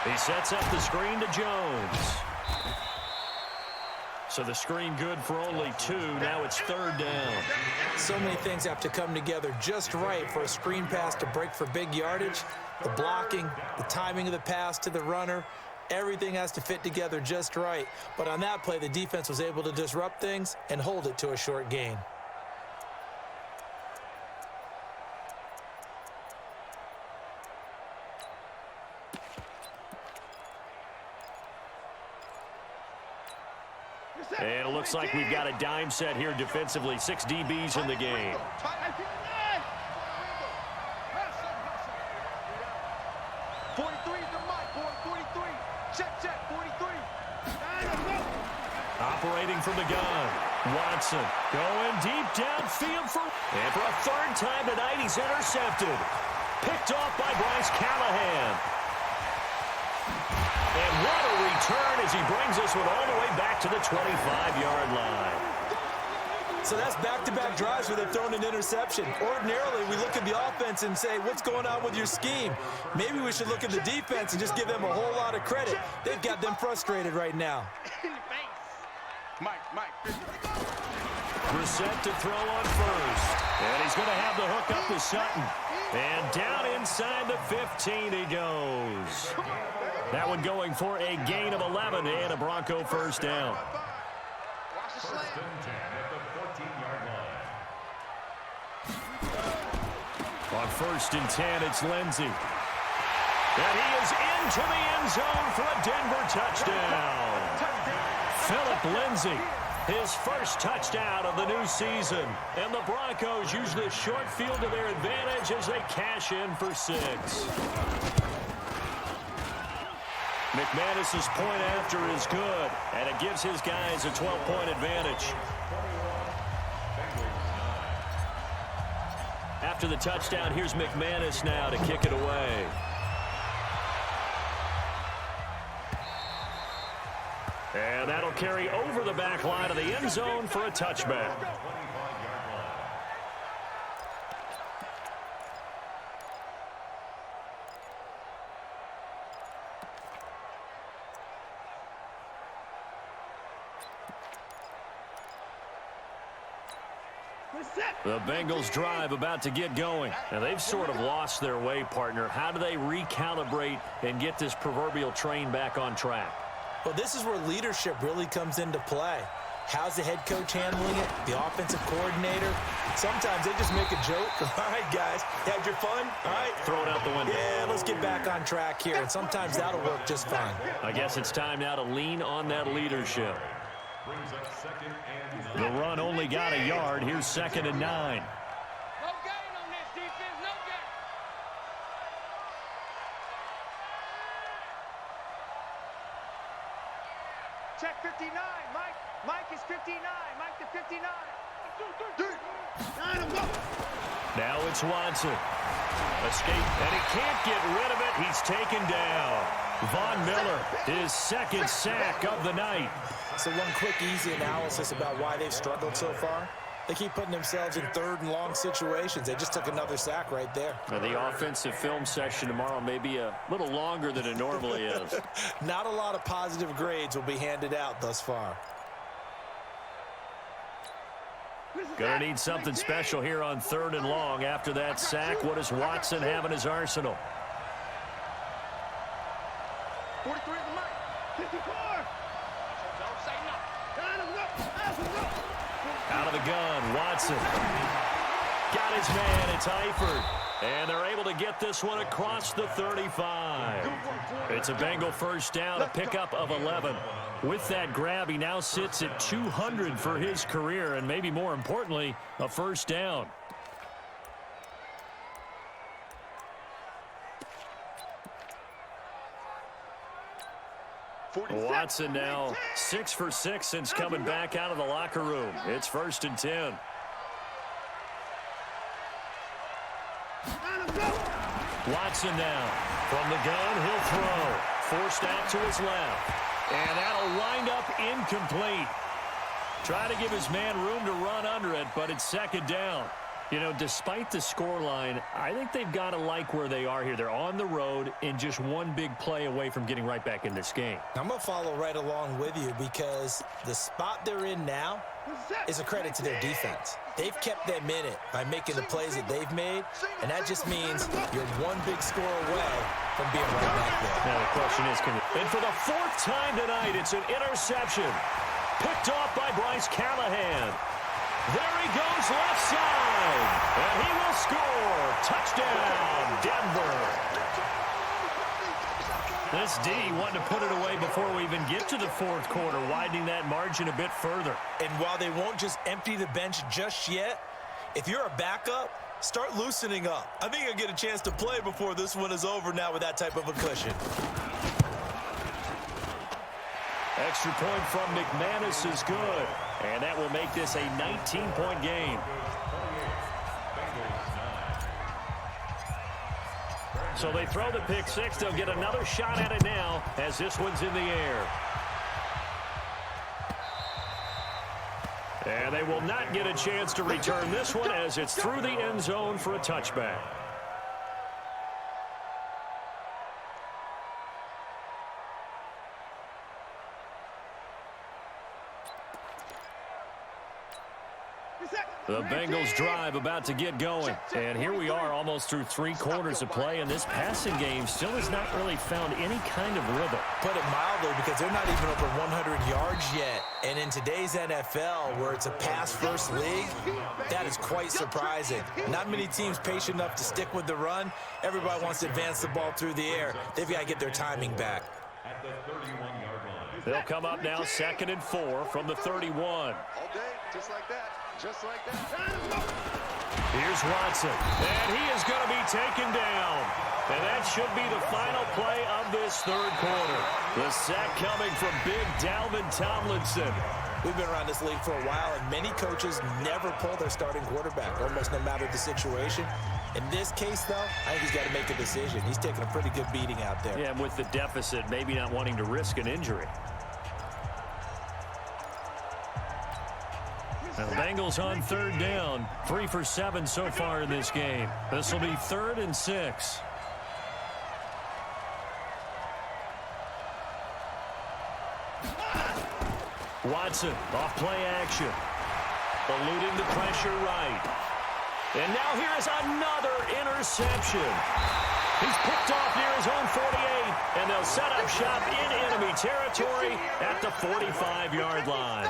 He sets up the screen to Jones. So the screen good for only 2. Now it's 3rd down. So many things have to come together just right for a screen pass to break for big yardage. The blocking, the timing of the pass to the runner, everything has to fit together just right. But on that play, the defense was able to disrupt things and hold it to a short gain. And it looks like we've got a dime set here defensively. 6 DBs in the game. 43 is the mic, boy. 43. Check, 43. Operating from the gun. Watson going deep downfield and for a 3rd time tonight, he's intercepted. Picked off by Bryce Callahan. And what a return as he brings this one all the way back to the 25-yard line. So that's back-to-back drives where they've thrown an interception. Ordinarily, we look at the offense and say, what's going on with your scheme? Maybe we should look at the defense and just give them a whole lot of credit. They've got them frustrated right now. Mike. Brissett to throw on 1st. And he's going to have the hook up to Sutton. And down inside the 15 he goes. That one going for a gain of 11 and a Bronco 1st down. First and 10 at the 14-yard line. On 1st and 10, it's Lindsey. And he is into the end zone for a Denver touchdown. Philip Lindsey, his first touchdown of the new season. And the Broncos use this short field to their advantage as they cash in for 6. McManus's point after is good, and it gives his guys a 12-point advantage. After the touchdown, here's McManus now to kick it away. And that'll carry over the back line of the end zone for a touchback. The Bengals drive about to get going. Now, they've sort of lost their way, partner. How do they recalibrate and get this proverbial train back on track? Well, this is where leadership really comes into play. How's the head coach handling it? The offensive coordinator? Sometimes they just make a joke. All right, guys, had your fun? All right. Throw it out the window. Yeah, let's get back on track here. And sometimes that'll work just fine. I guess it's time now to lean on that leadership. Brings up 2nd and 9. The run only got a yard. Here's 2nd and 9. No gain on this defense, no gain. Check 59, Mike. Mike is 59. Mike to 59. Now it's Watson. Escape, and he can't get rid of it. He's taken down. Von Miller, his 2nd sack of the night. So one quick, easy analysis about why they've struggled so far. They keep putting themselves in 3rd and long situations. They just took another sack right there. Now, the offensive film session tomorrow may be a little longer than it normally is. Not a lot of positive grades will be handed out thus far. Gonna need something special here on 3rd and long. After that sack, what does Watson have in his arsenal? 43 is Mike. 54. Don't say no. Out of the gun, Watson. Got his man, it's Eifert. And they're able to get this one across the 35. It's a Bengal 1st down, a pickup of 11. With that grab, he now sits at 200 for his career, and maybe more importantly, a 1st down. Watson now 6 for 6 since coming back out of the locker room. It's 1st and 10. Watson now from the gun, he'll throw. Forced out to his left. And that'll wind up incomplete. Try to give his man room to run under it, but it's 2nd down. You know, despite the scoreline, I think they've got to like where they are here. They're on the road and just one big play away from getting right back in this game. I'm going to follow right along with you because the spot they're in now is a credit to their defense. They've kept them in it by making the plays that they've made, and that just means you're one big score away from being right back there. Now the question is, and for the 4th time tonight, it's an interception. Picked off by Bryce Callahan. There he goes left side, and he will score. Touchdown, Denver. This D wanted to put it away before we even get to the 4th quarter, widening that margin a bit further. And while they won't just empty the bench just yet, if you're a backup, start loosening up. I think you'll get a chance to play before this one is over now with that type of a cushion. Extra point from McManus is good. And that will make this a 19-point game. So they throw the pick 6. They'll get another shot at it now as this one's in the air. And they will not get a chance to return this one as it's through the end zone for a touchback. The Bengals drive about to get going. And here we are almost through 3 quarters of play, and this passing game still has not really found any kind of rhythm. Put it mildly, because they're not even over 100 yards yet. And in today's NFL, where it's a pass-first league, that is quite surprising. Not many teams patient enough to stick with the run. Everybody wants to advance the ball through the air. They've got to get their timing back. At the 31-yard line. They'll come up now 2nd and 4 from the 31. All day, just like that. Just like that. Here's Watson, and he is going to be taken down. And that should be the final play of this 3rd quarter. The sack coming from big Dalvin Tomlinson. We've been around this league for a while, and many coaches never pull their starting quarterback, almost no matter the situation. In this case, though, I think he's got to make a decision. He's taking a pretty good beating out there. Yeah, with the deficit, maybe not wanting to risk an injury. And the Bengals on 3rd down, 3 for 7 so far in this game. This will be 3rd and 6. Watson off play action, eluding the pressure right. And now here is another interception. He's picked off near his own 48, and they'll set up shop in enemy territory at the 45-yard line.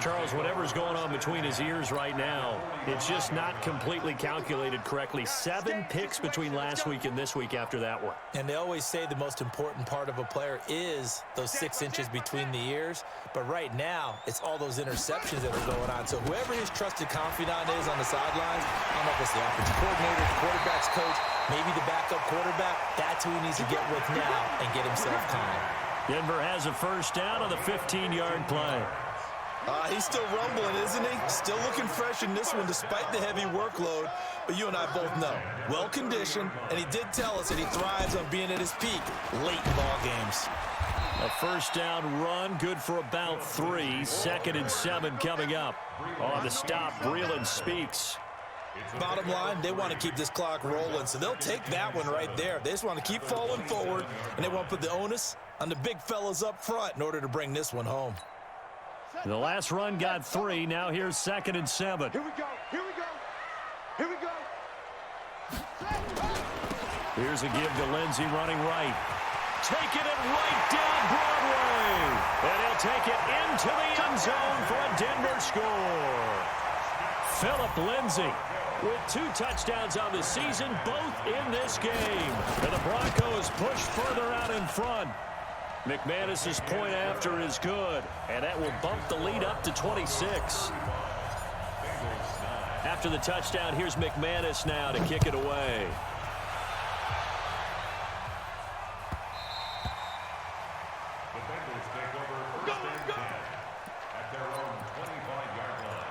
Charles, whatever's going on between his ears right now, it's just not completely calculated correctly. 7 picks between last week and this week after that one. And they always say the most important part of a player is those 6 inches between the ears. But right now, it's all those interceptions that are going on. So whoever his trusted confidant is on the sidelines, I don't know if it's the offensive coordinator, the quarterback's coach, maybe the backup quarterback, that's who he needs to get with now and get himself calm. Denver has a first down on the 15-yard play. He's still rumbling, isn't he? Still looking fresh in this one despite the heavy workload. But you and I both know, well-conditioned, and he did tell us that he thrives on being at his peak late in ball games. A first down run, good for about 3. 2nd and 7 coming up. On the stop, Breeland speaks. Bottom line, they want to keep this clock rolling, so they'll take that one right there. They just want to keep falling forward, and they want to put the onus on the big fellas up front in order to bring this one home. The last run got 3. Now here's 2nd and 7. Here we go. Here we go. Here we go. Here's a give to Lindsey running right. Taking it right down Broadway. And he'll take it into the end zone for a Denver score. Philip Lindsey with 2 touchdowns on the season, both in this game. And the Broncos push further out in front. McManus's point after is good, and that will bump the lead up to 26. After the touchdown, here's McManus now to kick it away. The Bengals take over first and 10 at their own 25-yard line.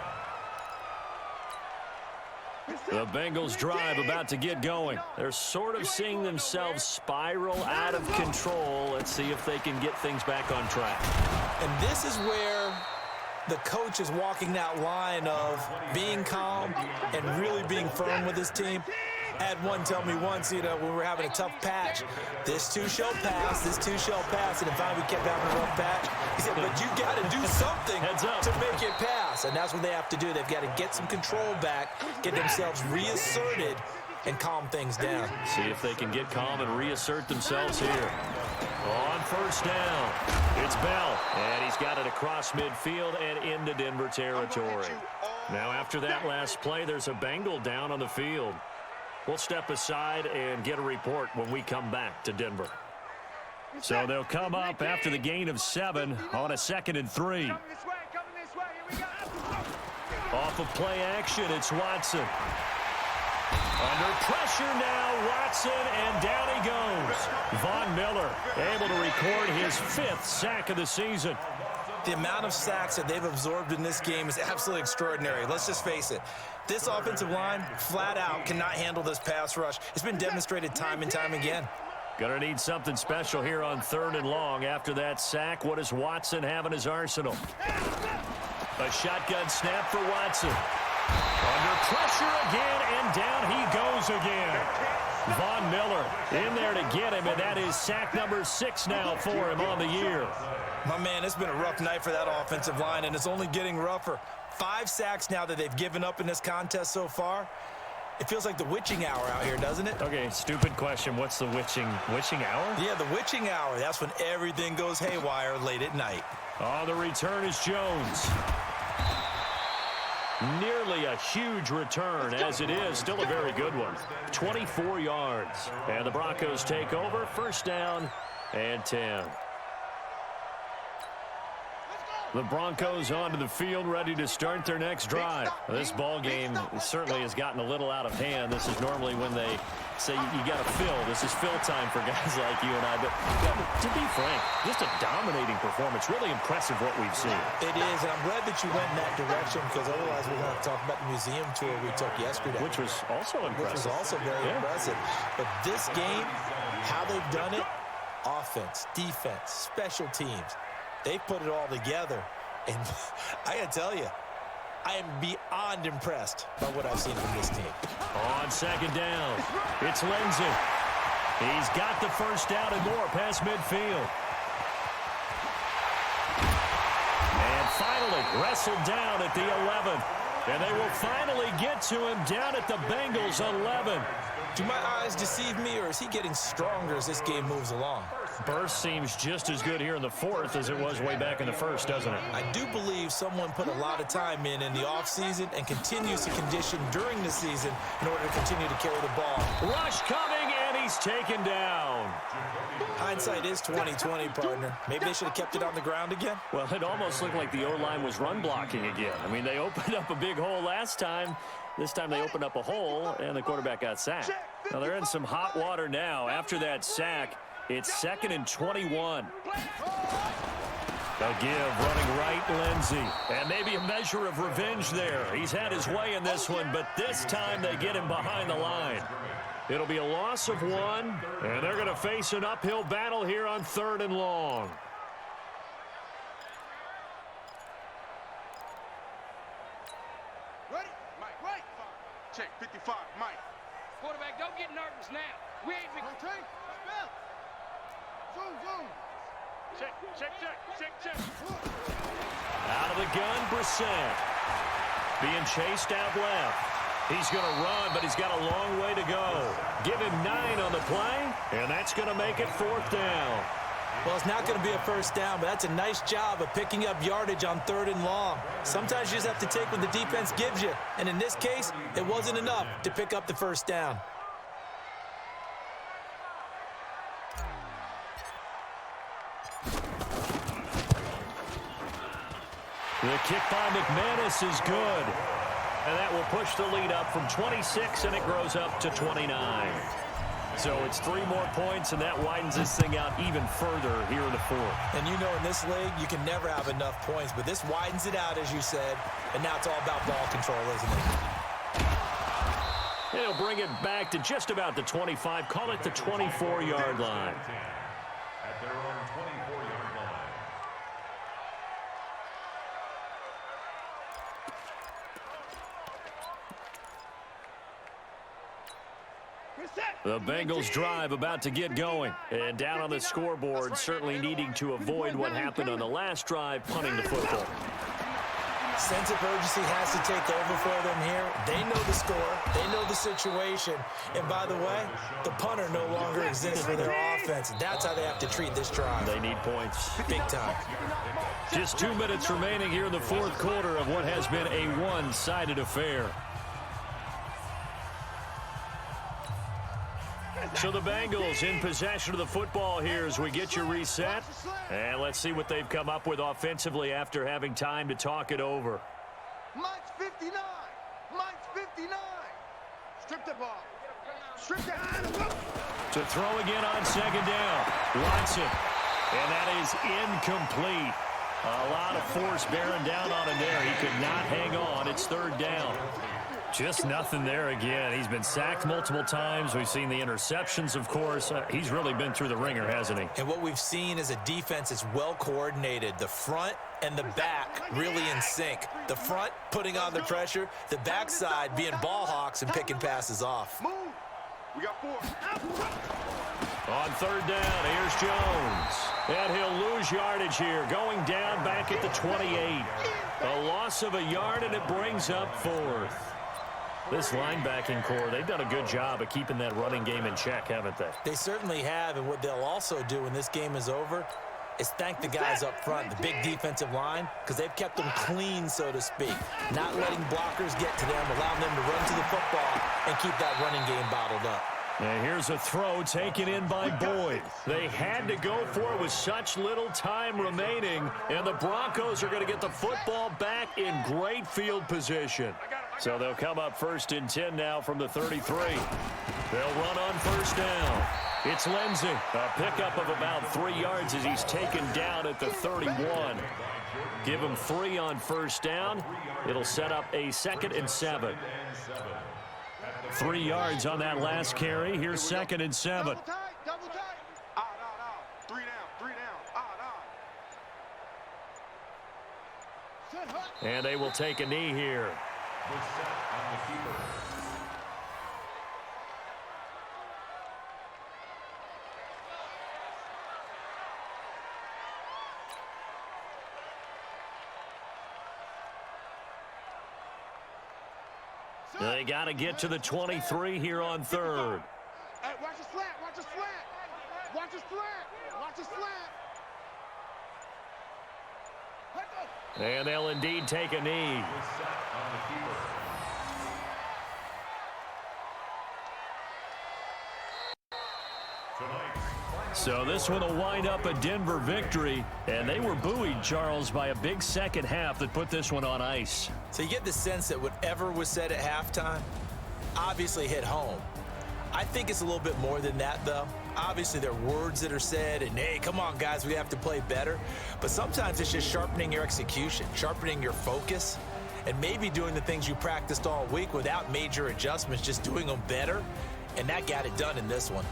The Bengals drive about to get going. They're sort of seeing themselves spiral out of control. Let's see if they can get things back on track. And this is where the coach is walking that line of being calm and really being firm with his team. I had one tell me once, when we were having a tough patch, this too shall pass, this too shall pass. And finally we kept having a rough patch. He said, but you got to do something to make it pass. And that's what they have to do. They've got to get some control back, get themselves reasserted, and calm things down. See if they can get calm and reassert themselves here. On first down, it's Bell, and he's got it across midfield and into Denver territory. Now after that last play, there's a Bengal down on the field. We'll step aside and get a report when we come back to Denver. So they'll come up after the gain of 7 on a 2nd and 3. Off of play action, it's Watson. Under pressure now, Watson, and down he goes. Von Miller able to record his 5th sack of the season. The amount of sacks that they've absorbed in this game is absolutely extraordinary. Let's just face it. This offensive line, flat out, cannot handle this pass rush. It's been demonstrated time and time again. Gonna need something special here on 3rd and long. After that sack, what does Watson have in his arsenal? A shotgun snap for Watson. Under pressure again, and down he goes again. Von Miller in there to get him, and that is sack number 6 now for him on the year. My man, it's been a rough night for that offensive line, and it's only getting rougher. 5 sacks now that they've given up in this contest so far. It feels like the witching hour out here, doesn't it? Okay, stupid question. What's the witching hour? Yeah, the witching hour. That's when everything goes haywire late at night. On the return is Jones. Nearly a huge return, as it is. Still a very good one. 24 yards. And the Broncos take over. First down and 10. The Broncos onto the field, ready to start their next drive. This ball game certainly has gotten a little out of hand. This is normally when they say you got to fill. This is fill time for guys like you and I. But to be frank, just a dominating performance. Really impressive what we've seen. It is, and I'm glad that you went in that direction, because otherwise we're going to have to talk about the museum tour we took yesterday. Which was also impressive. Which was also very impressive. But this game, how they've done it, offense, defense, special teams, they put it all together, and I got to tell you, I am beyond impressed by what I've seen from this team. On 2nd down, it's Lindsey. He's got the first down and more past midfield. And finally wrestled down at the 11. And they will finally get to him down at the Bengals 11. Do my eyes deceive me, or is he getting stronger as this game moves along? Burst seems just as good here in the fourth as it was way back in the first, doesn't it? I do believe someone put a lot of time in the offseason and continues to condition during the season in order to continue to carry the ball. Rush coming, and he's taken down. Hindsight is 20/20, partner. Maybe they should have kept it on the ground again. Well, it almost looked like the O-line was run blocking again. I mean, they opened up a big hole last time. This time they opened up a hole, and the quarterback got sacked. Now they're in some hot water now. After that sack, it's 2nd and 21. A give, running right, Lindsey. And maybe a measure of revenge there. He's had his way in this one, but this time they get him behind the line. It'll be a loss of 1, and they're going to face an uphill battle here on 3rd and long. Ready? Mike, right. Check, 55, Mike. Quarterback, don't get nervous now. We ain't been... Rotate. Spell. Zoom. Check. Out of the gun, Brissett. Being chased out left. He's going to run, but he's got a long way to go. Give him 9 on the play, and that's going to make it 4th down. Well, it's not going to be a first down, but that's a nice job of picking up yardage on 3rd and long. Sometimes you just have to take what the defense gives you, and in this case, it wasn't enough to pick up the first down. The kick by McManus is good. And that will push the lead up from 26, and it grows up to 29. So it's 3 more points, and that widens this thing out even further here in the 4th. And you know, in this league, you can never have enough points, but this widens it out, as you said, and now it's all about ball control, isn't it? And he'll bring it back to just about the 25, call it the 24-yard line. At their own 24-yard line. The Bengals drive about to get going. And down on the scoreboard, certainly needing to avoid what happened on the last drive, punting the football. Sense of urgency has to take over for them here. They know the score. They know the situation. And by the way, the punter no longer exists for their offense. That's how they have to treat this drive. They need points. Big time. Just 2 minutes remaining here in the 4th quarter of what has been a one-sided affair. So the Bengals in possession of the football here as we get you reset. And let's see what they've come up with offensively after having time to talk it over. Mike's 59. Mike's 59. Strip the ball. Strip the hand. To throw again on 2nd down. Watson. And that is incomplete. A lot of force bearing down on him there. He could not hang on. It's 3rd down. Just nothing there again. He's been sacked multiple times. We've seen the interceptions, of course. He's really been through the ringer, hasn't he? And what we've seen is a defense that's well coordinated. The front and the back really in sync. The front putting on the pressure. The backside being ball hawks and picking passes off. Move. We got 4. On 3rd down, here's Jones. And he'll lose yardage here. Going down back at the 28. A loss of a yard, and it brings up 4th. This linebacking core, they've done a good job of keeping that running game in check, haven't they? They certainly have, and what they'll also do when this game is over is thank the guys up front, the big defensive line, because they've kept them clean, so to speak. Not letting blockers get to them, allowing them to run to the football and keep that running game bottled up. And here's a throw taken in by Boyd. They had to go for it with such little time remaining, and the Broncos are going to get the football back in great field position. So they'll come up 1st and 10 now from the 33. They'll run on 1st down. It's Lindsey. A pickup of about 3 yards as he's taken down at the 31. Give him 3 on 1st down. It'll set up a 2nd and 7. 3 yards on that last carry. Here's 2nd and 7. Double tight. Odd. 3 down. Odd. And they will take a knee here. On the keeper. They got to get to the 23 here on third. Hey, watch the slant. Watch the slant. Watch the slant. Watch the slant. And they'll indeed take a knee. So this one will wind up a Denver victory, and they were buoyed, Charles, by a big second half that put this one on ice. So you get the sense that whatever was said at halftime obviously hit home. I think it's a little bit more than that, though. Obviously, there are words that are said, and, hey, come on, guys, we have to play better. But sometimes it's just sharpening your execution, sharpening your focus, and maybe doing the things you practiced all week without major adjustments, just doing them better, and that got it done in this one.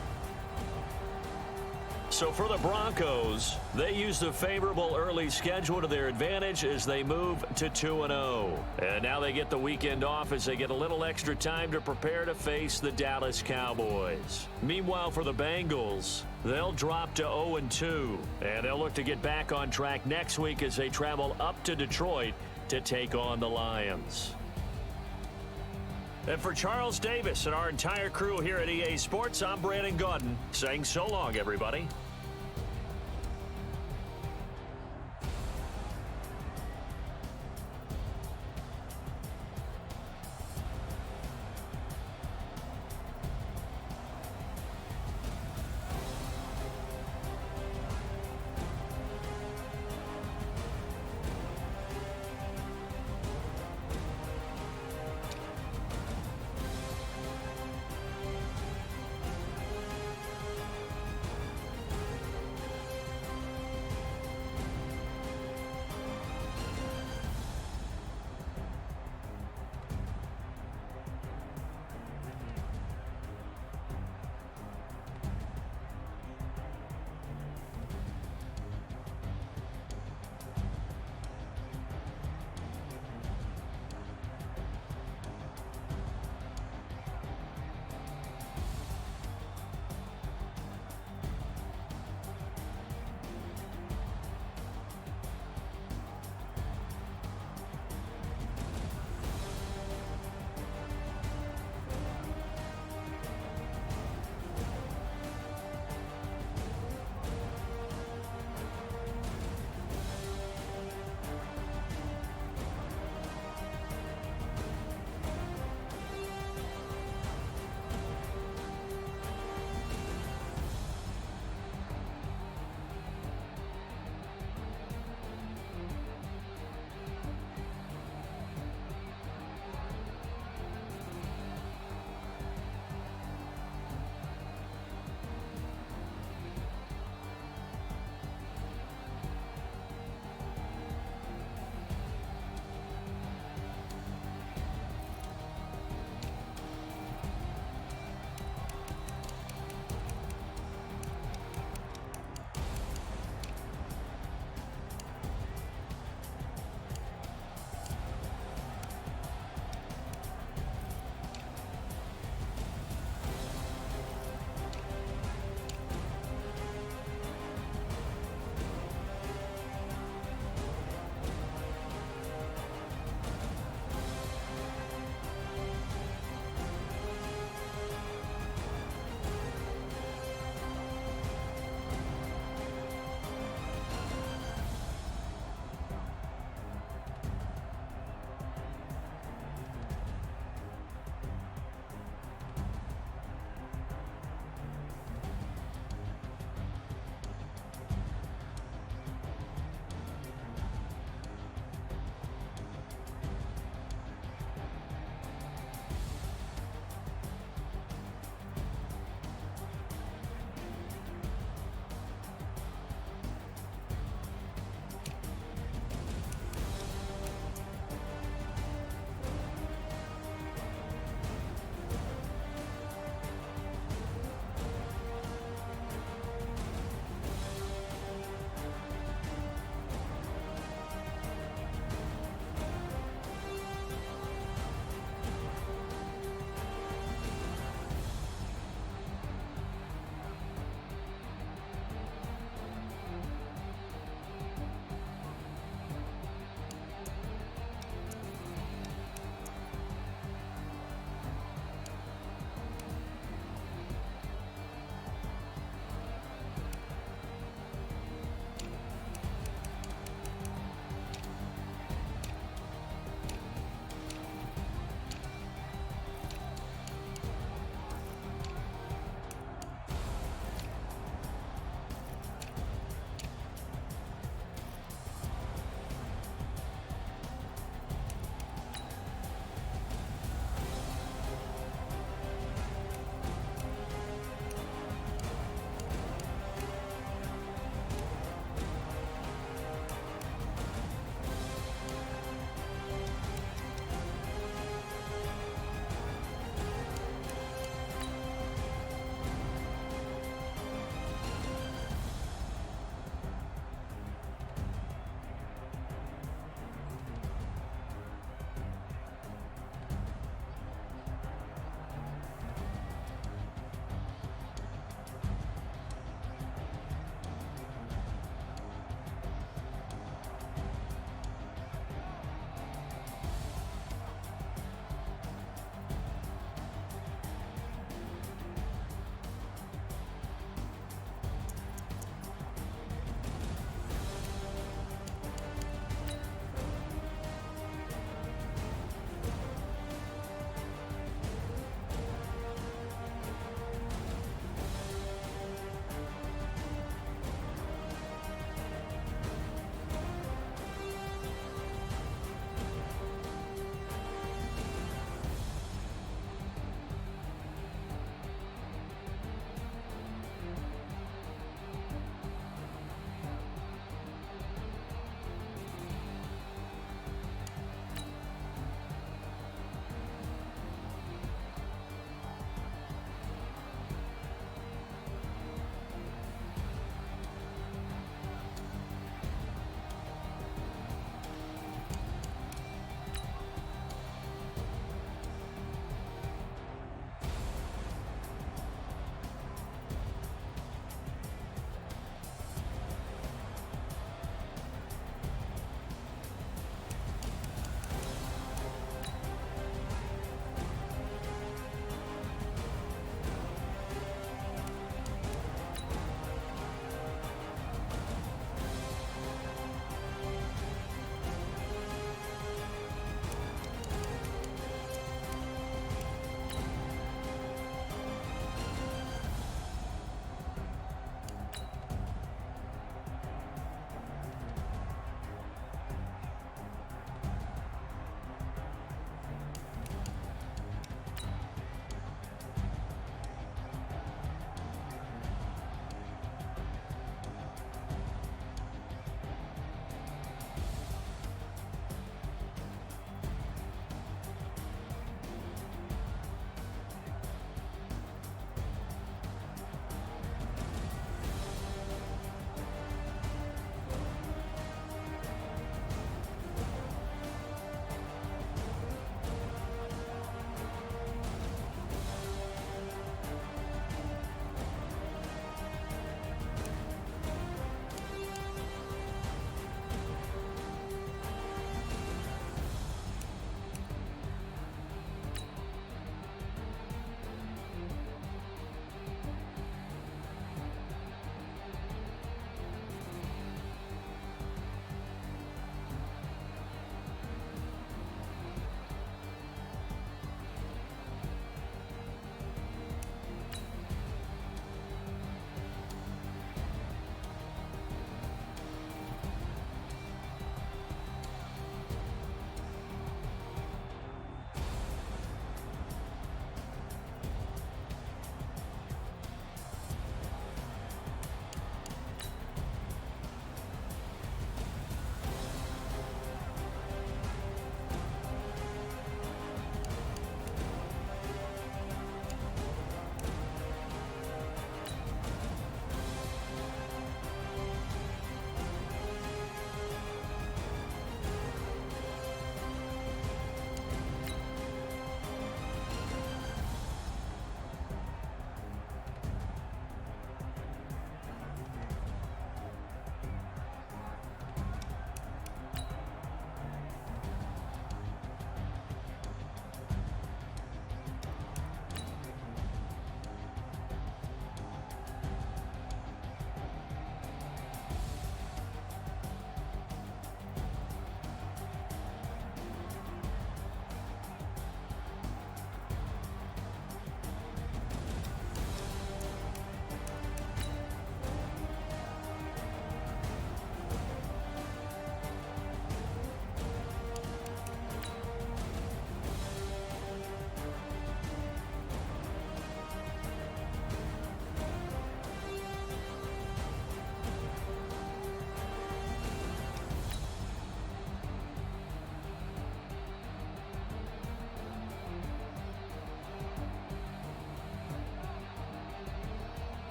So for the Broncos, they use the favorable early schedule to their advantage as they move to 2-0. And now they get the weekend off as they get a little extra time to prepare to face the Dallas Cowboys. Meanwhile, for the Bengals, they'll drop to 0-2. And they'll look to get back on track next week as they travel up to Detroit to take on the Lions. And for Charles Davis and our entire crew here at EA Sports, I'm Brandon Gaudin saying so long, everybody.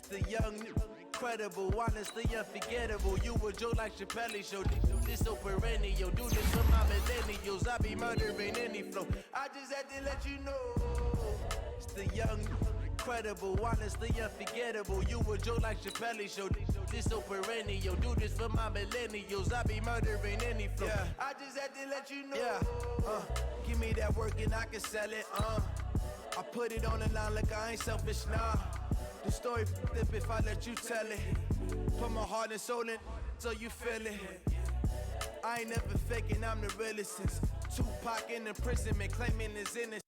the young, incredible, honestly unforgettable. You a Joe like Chappelle show. This so perennial. Do this for my millennials. I be murdering any flow. I just had to let you know. It's the young, incredible, honestly unforgettable. You a Joe like Chappelle show. This so perennial. Do this for my millennials. I be murdering any flow. Yeah. I just had to let you know. Yeah. Give me that work and I can sell it. I put it on the line like I ain't selfish, nah. The story flip if I let you tell it. Put my heart and soul in so you feel it. I ain't never faking, I'm the realest since Tupac in imprisonment, claiming his innocence.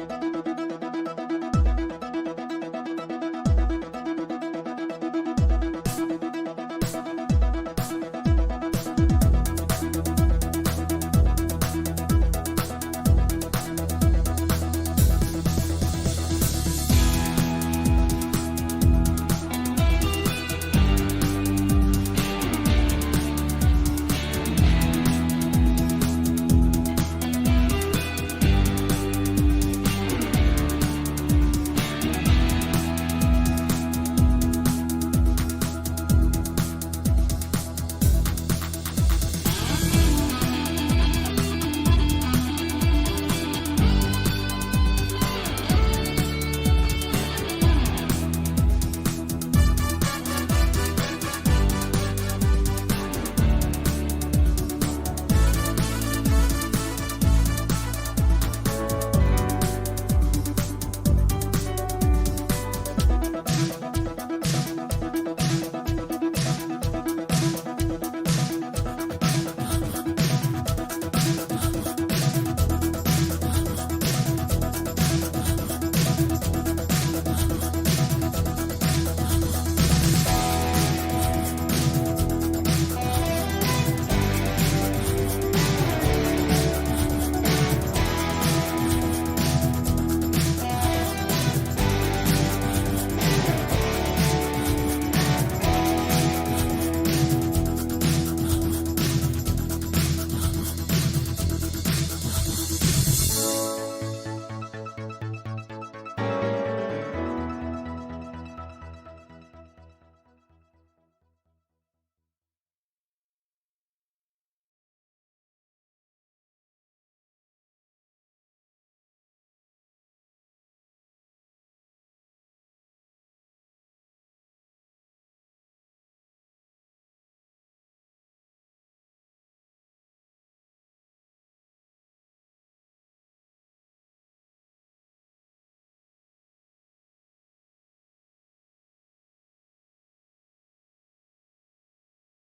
Bye.